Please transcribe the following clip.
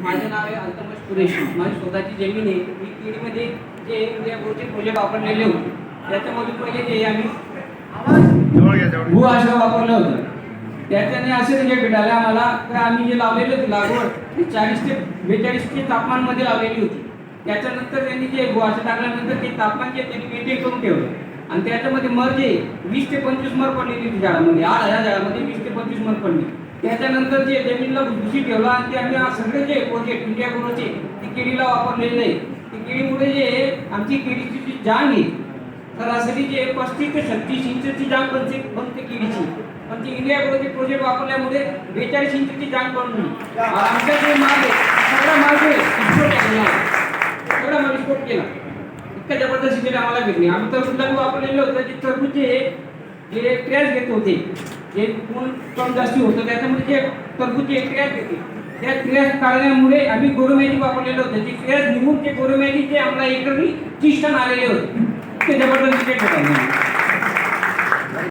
माझं नाव आहे अल्तमश कुरेशी. माझी स्वतःची जमीन आहे. मी केळीमध्ये जे इंडिया ग्रोचे प्रोजेक्ट वापरलेले होते त्याच्यामधून पहिले जे आम्ही भू आशा वापरलं होतं त्याच्याने असे रिजल्ट भेटाले आम्हाला. तर आम्ही जे लावलेलं होती लागवड ती 40 ते 42 तापमानमध्ये लावलेली होती. त्याच्यानंतर त्यांनी जे भू आशा टाकल्यानंतर ते तापमान जे त्यांनी मेंटेन करून ठेवलं आणि त्याच्यामध्ये मर जे 20 ते 25 मर पडलेली होती झाडामध्ये. 8,000 झाडामध्ये 20 ते 25 मर पडली. त्याच्यानंतर जे जमिनीला भुसभुशीत ठेवला आणि ते आम्ही सगळे जे प्रोजेक्ट इंडिया ग्रोचे ते केळीला वापरलेले आहे. ते केळीमुळे जे आमची केळीची जी जांग आहे सरासरी जे 35 ते 36 इंचची जांग बनते केळीची. पण ती इंडिया ग्रोचे प्रोजेक्ट वापरल्यामुळे 42 इंचची जांग बनली. आमचा जे माल आहे सगळा माल एक्सपोर्ट केला, सगळा माल एक्सपोर्ट केला. इतक्या जबरदस्त रिजल्ट आम्हाला भेटले. आम्ही टरबूजला वापरलेलं होतं. जे टरबूजचे जे क्रॅश घेत होते जे ऊन कम जास्ती होतं त्याच्यामुळे जे टरबूजचे क्रॅश घेते त्या क्रॅश काढण्यामुळे आम्ही गोरोमॅजिक वापरलेलं होतं. जे क्रॅश निघून ते गोरोमॅजिक जे आम्हाला एकरी 30 टन आलेले होते. ते जबरदस्त रिजल्ट होता.